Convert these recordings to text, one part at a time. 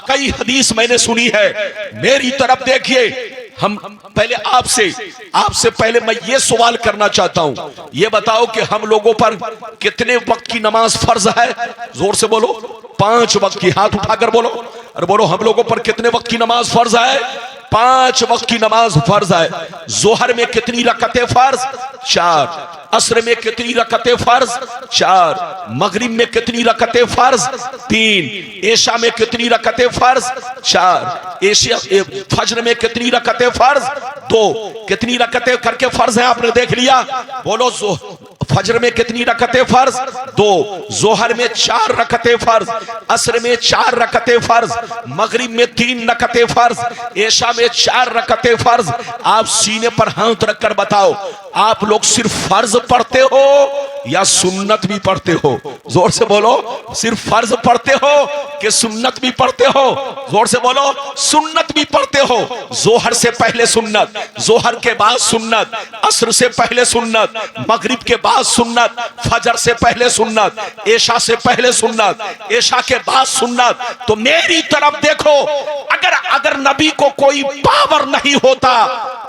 कई हदीस मैंने सुनी है। मेरी तरफ देखिए, हम पहले आपसे पहले मैं ये सवाल करना चाहता हूं, ये बताओ कि हम लोगों पर कितने वक्त की नमाज फर्ज है? जोर से बोलो। 5 वक्त की। हाथ उठाकर बोलो। अरे बोलो, हम लोगों पर कितने वक्त की नमाज फर्ज है? 5 वक्त की नमाज फर्ज है। जोहर में कितनी रकतें फर्ज? 4। असर में कितनी रकतें फर्ज? 4। मगरिब में कितनी रकतें फर्ज? 3। ऐशा में कितनी रकतें फर्ज? 4। फज्र में कितनी रकतें फर्ज? 2। कितनी रकतें करके फर्ज है आपने देख लिया? बोलो। फज्र में कितनी रकतें फर्ज? 2। जोहर में 4 रकतें फर्ज, असर में 4 रकतें फर्ज, मगरिब में 3 रकतें फर्ज, ऐशा में 4 रकतें फर्ज। आप सीने पर हाथ रखकर बताओ, आप लोग सिर्फ फर्ज पढ़ते हो या सुन्नत भी पढ़ते हो? जोर से बोलो। सिर्फ फर्ज पढ़ते हो कि सुन्नत भी पढ़ते हो? जोर से बोलो। सुन्नत भी पढ़ते हो। जोहर से पहले सुन्नत, जोहर के बाद सुन्नत, असर से पहले सुन्नत, मगरिब के बाद सुन्नत, फजर से पहले सुन्नत, ऐशा से पहले सुन्नत, ऐशा के बाद सुन्नत। तो मेरी तरफ देखो, अगर नबी को कोई पावर नहीं होता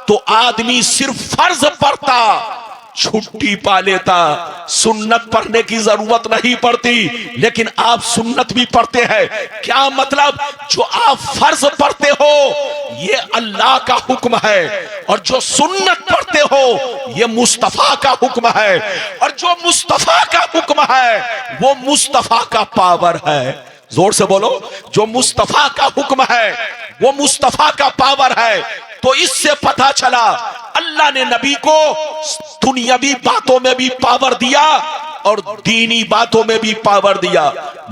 तो आदमी सिर्फ फर्ज पढ़ता, छुट्टी पा लेता, सुन्नत पढ़ने की जरूरत नहीं पड़ती। लेकिन आप सुन्नत भी पढ़ते हैं। क्या मतलब? जो आप फर्ज पढ़ते हो ये अल्लाह का हुक्म है, और जो सुन्नत पढ़ते हो ये मुस्तफा का हुक्म है, और जो मुस्तफा का हुक्म है वो मुस्तफा का पावर है। जोर से बोलो। जो मुस्तफा का हुक्म है वो मुस्तफा का पावर है। तो इससे पता चला अल्लाह ने नबी को दुनियावी बातों में भी पावर दिया और दीनी बातों में भी पावर दिया।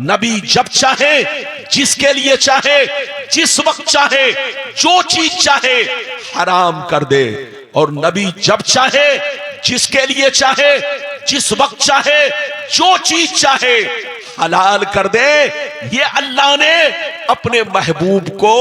नबी जब चाहे, जिसके लिए चाहे, जिस वक्त चाहे, जो चीज चाहे हराम कर दे, और नबी जब चाहे, जिसके लिए चाहे, जिस वक्त चाहे, जो चीज चाहे हलाल कर दे। ये अल्लाह ने अपने महबूब को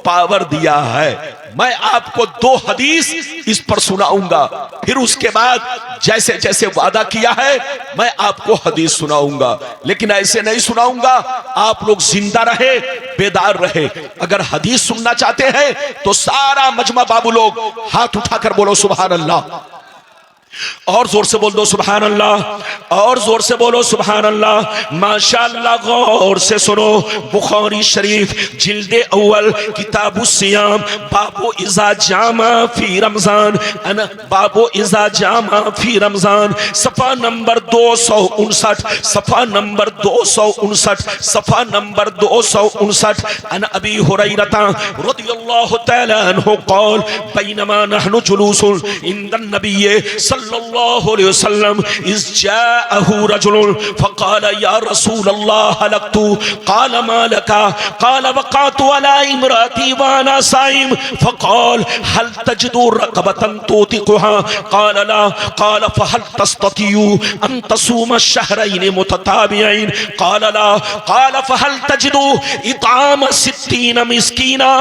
पावर दिया है। मैं आपको 2 हदीस इस पर सुनाऊंगा, फिर उसके बाद जैसे जैसे वादा किया है मैं आपको हदीस सुनाऊंगा। लेकिन ऐसे नहीं सुनाऊंगा, आप लोग जिंदा रहे, बेदार रहे। अगर हदीस सुनना चाहते हैं तो सारा मजमा बाबू लोग हाथ उठाकर बोलो सुभान अल्लाह। और जोर से बोल दो सुभान अल्लाह, और जोर से बोलो सुभान अल्लाह। माशाअल्लाह। गौर से सुनो, बुखारी शरीफ जिल्दे अव्वल किताबु सियाम, बाबो इज़ा जामा फी रमजान, बाबो इज़ा जामा फी रमजान, सफा नंबर 259, सफा नंबर 259, सफा नंबर 259। अन अबी हुरैरा रदियल्लाहु तआला अन्हु क़ाल बैनमा नहनु जुलूसुन इंदन नबिय्य सल्लल्लाहु अलैहि वसल्लम इज़ जाअहु रजुलुन फ़क़ाल या रसूल अल्लाह हलकतु क़ाल मा लका क़ाल वक़अतु अला इम्राती व अना साइम फ़क़ाल हल तजिदु रक़बतन तुतिक़ुहा क़ाल ला क़ाल फ़हल तस्ततियु अन तसूम शहरैन मुतताबियैन क़ाल ला क़ाल फ़हल तजिदु इताम 60 मिस्कीना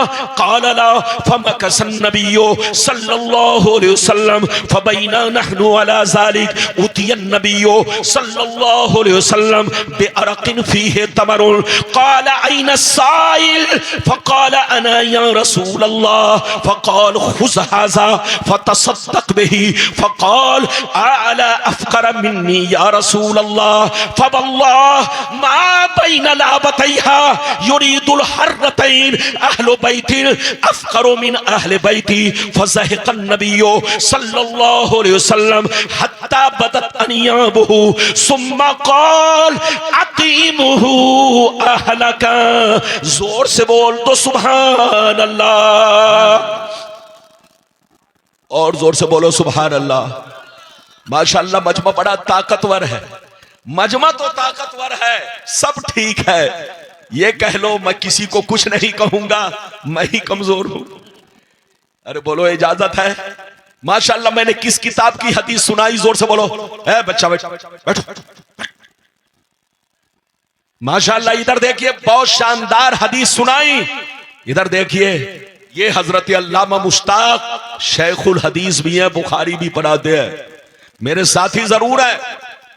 क़ाल ला फ़मकस नबिय्यु सल्लल्लाहु अलैहि वसल्लम फ़बैना नहनु अला ज़ालिक उतिय नबिय्यु सल्लल्लाहु अलैहि वसल्लम बिअरक़िन फ़ीहि तमरुन क़ाल ऐन साइल फ़क़ाल अना या रसूल अल्लाह फ़क़ाल खुज़ हाज़ा फ़तसद्दक़ बिही फ़क़ाल अला अफ़क़र मिन्नी या रसूल अल्लाह फ़वल्लाह मा बैन लाबतैहा युरीदुल हर्रतैन अहलु बैतिन अफ़क़रु मिन अहलि बैती फ़ज़हिक़ नबिय्यु सल्लल्लाहु अलैहि वसल्लम हत्ता बदत अनियाबुहु सुम्मा क़ाल अक़ीमुहु अहलका। जोर से बोल दो सुभान अल्लाह, और जोर से बोलो सुभान अल्लाह। माशाअल्लाह, मजमा बड़ा ताकतवर है। मजमा तो ताकतवर है, सब ठीक है। ये कह लो मैं किसी को कुछ नहीं कहूंगा, मैं ही कमजोर हूं। अरे बोलो इजाजत है? माशाअल्लाह, मैंने किस किताब की हदीस सुनाई? जोर से बोलो। है बच्चा बैठो। माशाअल्लाह, इधर देखिए, बहुत शानदार हदीस सुनाई। इधर देखिए, ये हजरत अल्लामा मुश्ताक शेखुल हदीस भी है, बुखारी भी पढ़ाते हैं। मेरे साथी जरूर है,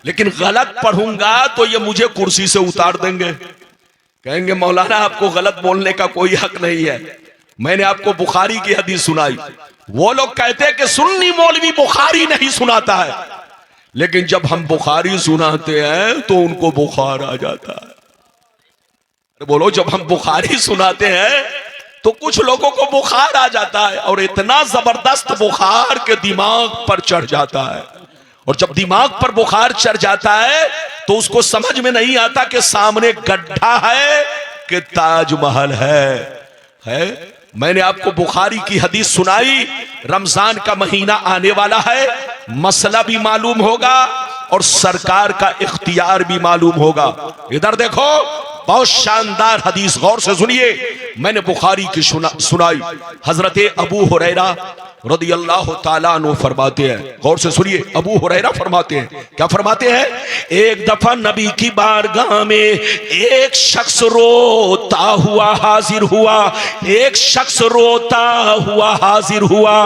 लेकिन गलत पढ़ूंगा तो ये मुझे कुर्सी से उतार देंगे। कहेंगे मौलाना आपको गलत बोलने का कोई हक नहीं है, मैंने आपको बुखारी की हदीस सुनाई। वो लोग कहते हैं कि सुन्नी मौलवी बुखारी नहीं सुनाता है, लेकिन जब हम बुखारी सुनाते हैं तो उनको बुखार आ जाता है। बोलो, जब हम बुखारी सुनाते हैं तो कुछ लोगों को बुखार आ जाता है, और इतना जबरदस्त बुखार के दिमाग पर चढ़ जाता है। और जब दिमाग पर बुखार चढ़ जाता है तो उसको समझ में नहीं आता कि सामने गड्ढा है कि ताजमहल है। मैंने आपको बुखारी की हदीस सुनाई, रमजान का महीना आने वाला है, मसला भी मालूम होगा और सरकार का इख्तियार भी मालूम होगा। इधर देखो, बहुत शानदार हदीस, गौर से सुनिए। मैंने बुखारी की सुनाई। हजरत अबू हुरैरा रदियल्लाहु ताला अन्हु फरमाते हैं, गौर से सुनिए। अबू हुरैरा फरमाते हैं, क्या फरमाते हैं? एक दफा नबी की बारगाह में एक शख्स रोता हुआ हाजिर हुआ। एक शख्स रोता हुआ हाजिर हुआ,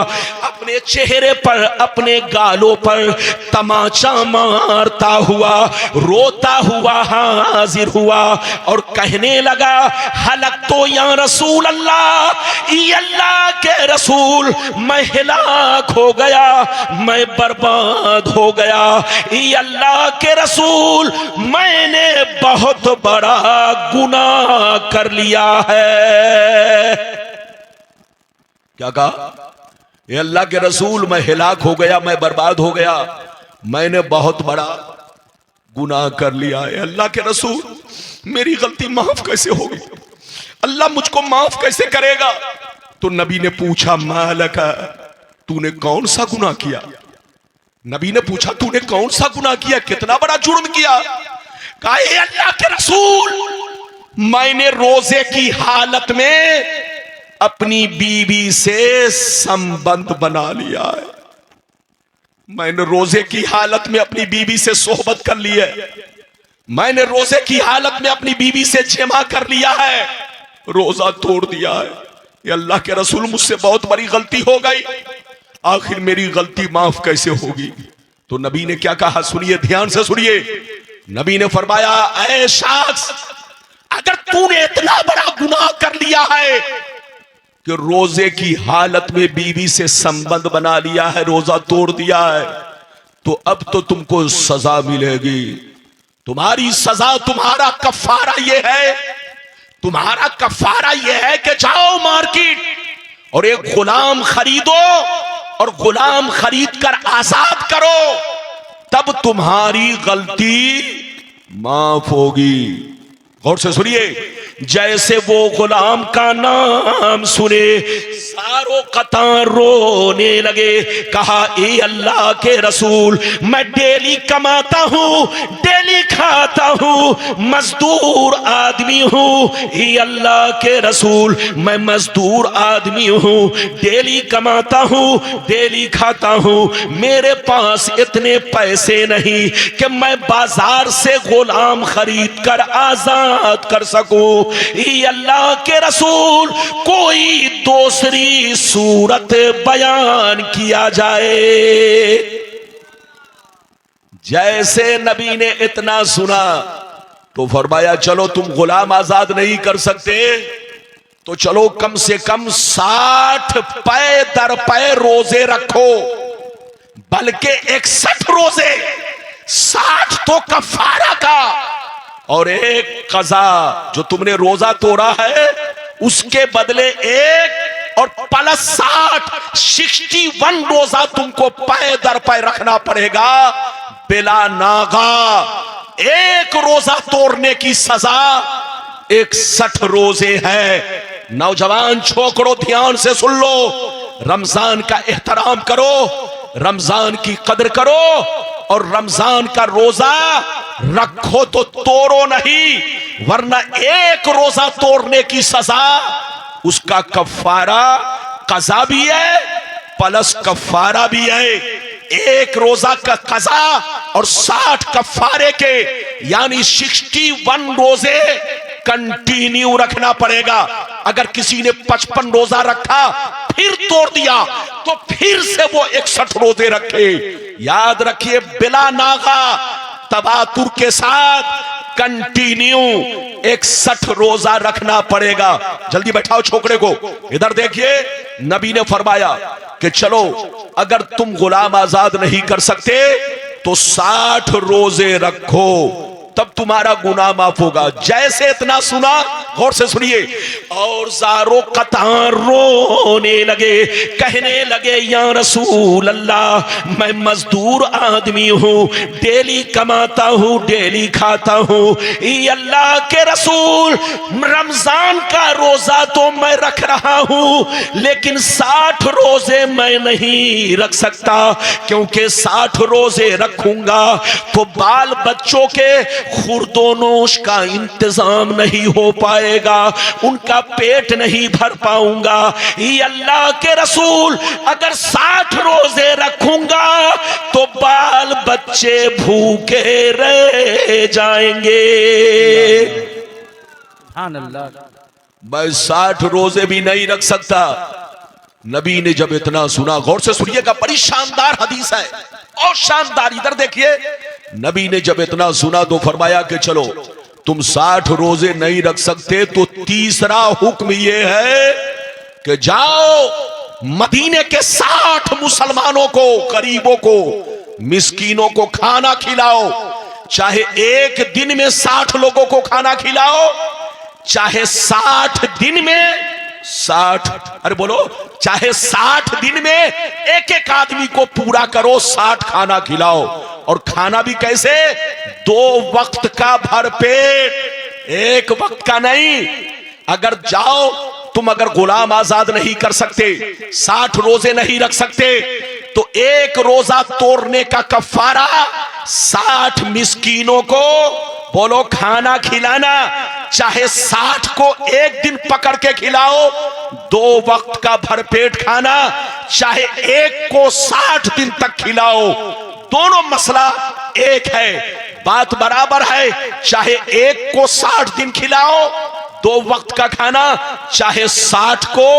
अपने चेहरे पर, अपने गालों पर तमाचा मारता हुआ, रोता हुआ हाजिर हुआ और कहने लगा, हलक तो या रसूल अल्लाह, ये अल्लाह के रसूल, मैं हिलाक हो गया, मैं बर्बाद हो गया। ये अल्लाह के रसूल, मैंने बहुत बड़ा गुनाह कर लिया है। क्या कहा? ये अल्लाह के रसूल, मैं हिलाक हो गया, मैं बर्बाद हो गया, मैंने बहुत बड़ा गुनाह कर लिया है। अल्लाह के रसूल, मेरी गलती माफ कैसे होगी? अल्लाह मुझको माफ कैसे करेगा? तो नबी ने पूछा, मालका, तूने कौन सा गुनाह किया? नबी ने पूछा, तूने कौन सा गुनाह किया, कितना बड़ा जुर्म किया? कहा, अल्लाह के रसूल, मैंने रोजे की हालत में अपनी बीवी से संबंध बना लिया है। मैंने रोजे की हालत में अपनी बीवी से सोहबत कर ली है। मैंने रोजे की हालत में अपनी बीवी से जमा कर लिया है, रोजा तोड़ दिया है। ये अल्लाह के रसूल, मुझसे बहुत बड़ी गलती हो गई, आखिर मेरी गलती माफ कैसे होगी? तो नबी ने क्या कहा? सुनिए, ध्यान से सुनिए। नबी ने फरमाया, ऐ शख्स, अगर तूने इतना बड़ा गुनाह कर लिया है कि रोजे की हालत में बीवी से संबंध बना लिया है, रोजा तोड़ दिया है, तो अब तो तुमको सजा मिलेगी। तुम्हारी सजा, तुम्हारा कफारा ये है, तुम्हारा कफारा ये है कि जाओ मार्केट और एक गुलाम खरीदो और गुलाम खरीद कर आजाद करो, तब तुम्हारी गलती माफ होगी। गौर से सुनिए। जैसे वो गुलाम का नाम सुने, सारों कतार रोने लगे। कहा, ए अल्लाह के रसूल, मैं डेली कमाता हूँ, डेली खाता हूँ, मजदूर आदमी हूँ। ए अल्लाह के रसूल, मैं मजदूर आदमी हूँ, डेली कमाता हूँ, डेली खाता हूँ, मेरे पास इतने पैसे नहीं कि मैं बाजार से गुलाम खरीद कर आजाद कर सकूं। ये अल्लाह के रसूल, कोई दूसरी सूरत बयान किया जाए। जैसे नबी ने इतना सुना तो फरमाया, चलो तुम गुलाम आजाद नहीं कर सकते तो चलो कम से कम 60 पै दर पै रोजे रखो, बल्कि 61 रोजे, 60 तो कफारा का और एक कज़ा, जो तुमने रोजा तोड़ा है उसके बदले एक और प्लस 61 रोजा तुमको पै दर पै रखना पड़ेगा बिला नागा। एक रोजा तोड़ने की सजा 61 रोजे है। नौजवान छोकरो, ध्यान से सुन लो, रमजान का एहतराम करो, रमजान की कदर करो और रमजान का रोजा रखो तो तोड़ो नहीं, वरना एक रोजा तोड़ने की सजा, उसका कफारा कज़ा भी है प्लस कफारा भी है। एक रोजा का कज़ा और 60 कफारे के, यानी 61 रोजे कंटिन्यू रखना पड़ेगा। अगर किसी ने 55 रोजा रखा फिर तोड़ दिया तो फिर से वो 61 रोजे रखे। याद रखिए, बिला नागा, तबातुर के साथ कंटिन्यू 61 रोजा रखना पड़ेगा। जल्दी बैठाओ छोकरे को। इधर देखिए, नबी ने फरमाया कि चलो अगर तुम गुलाम आजाद नहीं कर सकते तो 60 रोजे रखो, तब तुम्हारा गुनाह माफ होगा। जैसे इतना सुना, गौर से सुनिए, और ज़ारो कतार रोने लगे, कहने लगे या रसूल अल्लाह, मैं मजदूर आदमी हूँ, डेली कमाता हूँ, डेली खाता हूँ। अल्लाह के रसूल, रमजान का रोजा तो मैं रख रहा हूँ, लेकिन 60 रोजे मैं नहीं रख सकता, क्योंकि 60 रोजे रखूंगा तो बाल बच्चों के खुर्दोनोश का इंतजाम नहीं हो पाएगा, उनका पेट नहीं भर पाऊंगा। ये अल्लाह के रसूल, अगर 60 रोजे रखूंगा तो बाल बच्चे भूखे रह जाएंगे। मैं 60 रोजे भी नहीं रख सकता। नबी ने जब इतना सुना, गौर से सुनिएगा, बड़ी शानदार हदीस है और शानदार। इधर देखिए, नबी ने जब इतना सुना तो फरमाया कि चलो तुम 60 रोजे नहीं रख सकते तो तीसरा हुक्म यह है कि जाओ मदीने के 60 मुसलमानों को, गरीबों को, मिस्कीनों को खाना खिलाओ। चाहे एक दिन में 60 लोगों को खाना खिलाओ, चाहे 60 दिन में 60, अरे बोलो, चाहे 60 दिन में एक एक आदमी को पूरा करो, 60 खाना खिलाओ। और खाना भी कैसे? 2 वक्त का भरपेट, एक वक्त का नहीं। अगर जाओ तुम, अगर गुलाम आजाद नहीं कर सकते, 60 रोजे नहीं रख सकते, तो एक रोजा तोड़ने का कफारा 60 मिस्कीनों को बोलो खाना खिलाना। चाहे 60 को एक दिन पकड़ के खिलाओ, 2 वक्त का भरपेट खाना, चाहे एक को 60 दिन तक खिलाओ, दोनों मसला एक है, बात बराबर है। चाहे एक को 60 दिन खिलाओ, 2 वक्त का खाना, चाहे 60 को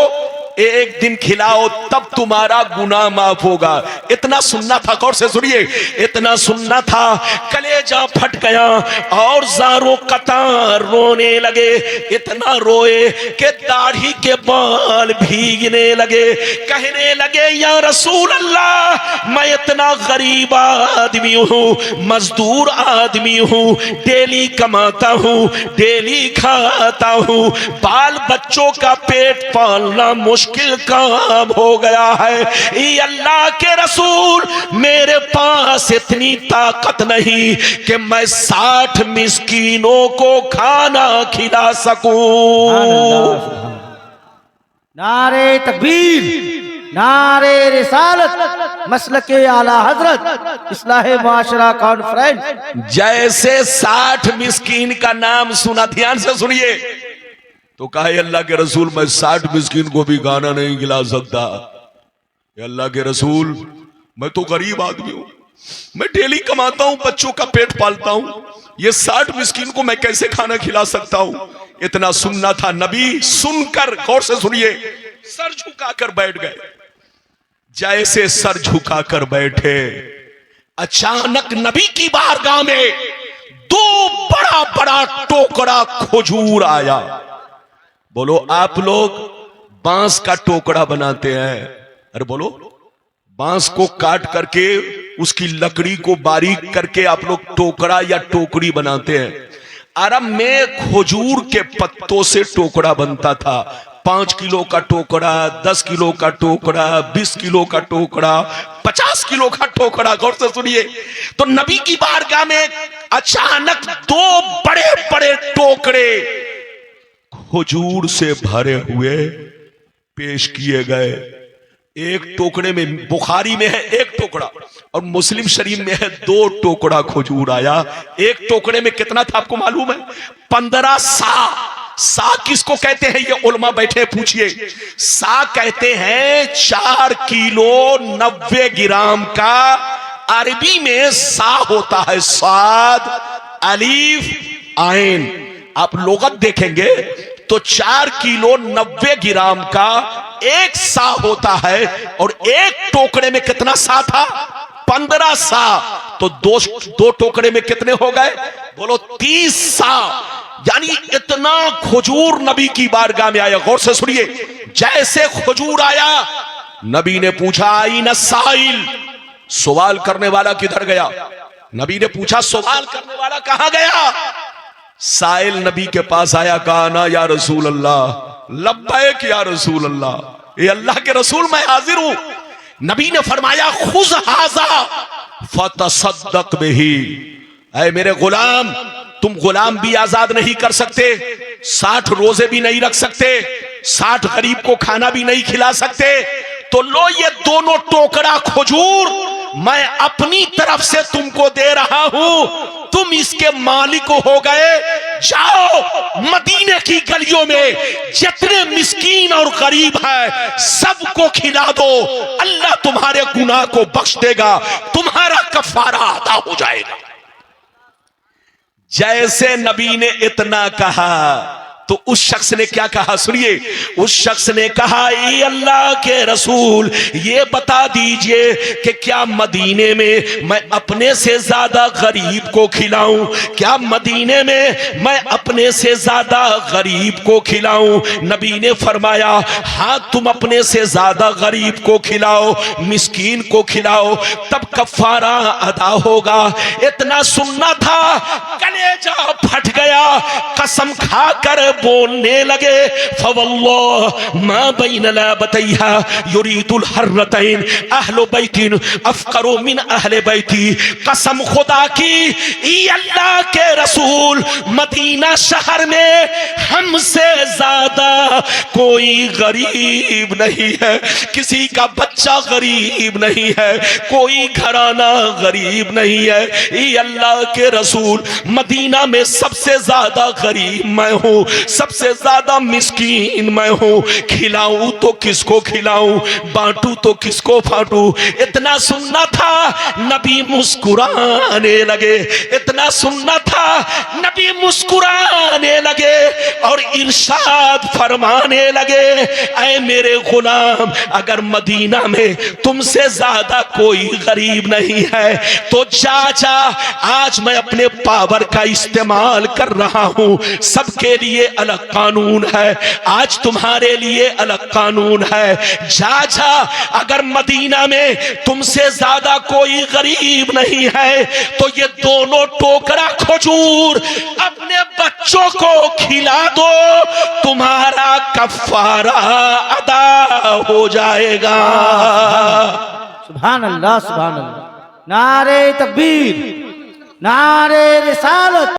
एक दिन खिलाओ, तब तुम्हारा गुनाह माफ होगा। इतना सुनना था, गौर से सुनिए, इतना सुनना था, कलेजा फट गया और ज़ारो कतार रोने लगे। इतना रोए कि दाढ़ी के बाल भीगने लगे, कहने लगे या रसूल अल्लाह, मैं इतना गरीब आदमी हूँ, मजदूर आदमी हूँ, डेली कमाता हूँ, डेली खाता हूँ, बाल बच्चों का पेट पालना मुश्किल काम हो गया है। ये अल्लाह के रसूल, मेरे पास इतनी ताकत नहीं कि मैं 60 मिस्कीनों को खाना खिला सकूं। नारे तकबीर, नारे रिसालत, मसलके आला हजरत, इस्लाहे माशरा कॉन्फ्रेंस। जैसे 60 मिस्कीन का नाम सुना, ध्यान से सुनिए, तो कहा अल्लाह के रसूल, मैं 60 मिस्कीन को भी खाना नहीं खिला सकता। अल्लाह के रसूल, मैं तो गरीब आदमी हूं, मैं डेली कमाता हूं, बच्चों का पेट पालता हूं, ये 60 मिस्कीन को मैं कैसे खाना खिला सकता हूं। इतना सुनना था। नबी सुनकर, गौर से सुनिए, सर झुकाकर बैठ गए। जैसे सर झुकाकर बैठे, अचानक नबी की बारगाह में 2 बड़ा बड़ा टोकरा खजूर आया। बोलो, आप लोग बांस का टोकरा बनाते हैं, अरे बोलो, बांस को काट करके उसकी लकड़ी को बारीक करके आप लोग टोकरा या टोकरी बनाते हैं। अरब में खजूर के पत्तों से टोकरा बनता था। 5 किलो का टोकरा, 10 किलो का टोकरा, 20 किलो का टोकरा, 50 किलो का टोकरा। गौर से सुनिए, तो नबी की बारगाह में अचानक 2 बड़े बड़े टोकरे खजूर से भरे हुए पेश किए गए। एक टोकरे में, बुखारी में है 1 टोकरा और मुस्लिम शरीफ में है 2 टोकरा खजूर आया। एक टोकरे में कितना था आपको मालूम है? 15 सा। सा किसको कहते हैं? ये उलमा बैठे पूछिए। सा कहते हैं 4 किलो 90 ग्राम का। अरबी में सा होता है साद अलीफ आइन। आप लोगत देखेंगे तो 4 किलो 90 ग्राम का 1 सा होता है। और एक टोकरे में कितना सा था? 15 सा, तो दो टोकरे में कितने हो गए? बोलो 30 सा। यानी इतना खजूर नबी की बारगाह में आया। गौर से सुनिए, जैसे खजूर आया, नबी ने पूछा आई न साइल, सवाल करने वाला किधर गया? नबी ने पूछा सवाल करने वाला कहां गया? साइल नबी के पास आया, कहा ना या रसूल अल्लाह, लब्बैक या रसूल अल्लाह, ये अल्लाह के रसूल मैं हाजिर हूं। नबी ने फरमाया खुज हाजा फतसद्दक बिही। ऐ मेरे गुलाम, तुम गुलाम भी आजाद नहीं कर सकते, 60 रोजे भी नहीं रख सकते, 60 गरीब को खाना भी नहीं खिला सकते, तो लो ये दोनों टोकरा खजूर मैं अपनी तरफ से तुमको दे रहा हूं, तुम इसके मालिक हो गए। जाओ मदीने की गलियों में जितने मिस्कीन और गरीब हैं सबको खिला दो, अल्लाह तुम्हारे गुनाह को बख्श देगा, तुम्हारा कफारा अदा हो जाएगा। जैसे नबी ने इतना कहा तो उस शख्स ने क्या कहा? सुनिए, उस शख्स ने कहा, ये अल्लाह के रसूल, ये बता दीजिए कि क्या मदीने में मैं अपने से ज्यादा गरीब को खिलाऊं? क्या मदीने में मैं अपने से ज्यादा गरीब को खिलाऊं? नबी ने फरमाया, हाँ तुम अपने से ज्यादा गरीब को खिलाओ, मिस्कीन को खिलाओ, तब कफारा अदा होगा। इतना सुनना था, कलेजा फट गया, कसम खाकर बोलने लगे, फवल्लाह मा बैन लाबतैहा युरीदुल हर्रतैन अहलु बैतिन अफकरु मिन अहले बैती। कसम खुदा की, ये अल्लाह के रसूल, मदीना शहर में हमसे ज्यादा कोई गरीब नहीं है, किसी का बच्चा गरीब नहीं है, कोई घराना गरीब नहीं है। ये अल्लाह के रसूल, मदीना में सबसे ज्यादा गरीब मैं हूं, सबसे ज्यादा मिस्कीन मैं हूं, खिलाऊं तो किसको खिलाऊं, बांटूं तो किसको बांटूं। इतना सुनना था, नबी मुस्कुराने लगे, इतना सुनना था, नबी मुस्कुराने लगे और इरशाद फरमाने लगे, ऐ मेरे गुलाम, अगर मदीना में तुमसे ज्यादा कोई गरीब नहीं है तो जा जा, आज मैं अपने पावर का इस्तेमाल कर रहा हूं, सबके लिए अलग कानून है, आज तुम्हारे लिए अलग कानून है। जा जा, अगर मदीना में तुमसे ज्यादा कोई गरीब नहीं है तो ये दोनों टोकरा खजूर अपने बच्चों को खिला दो, तुम्हारा कफारा अदा हो जाएगा। सुभान अल्लाह, सुभान अल्लाह। नारे तकबीर, नारे रिसालत।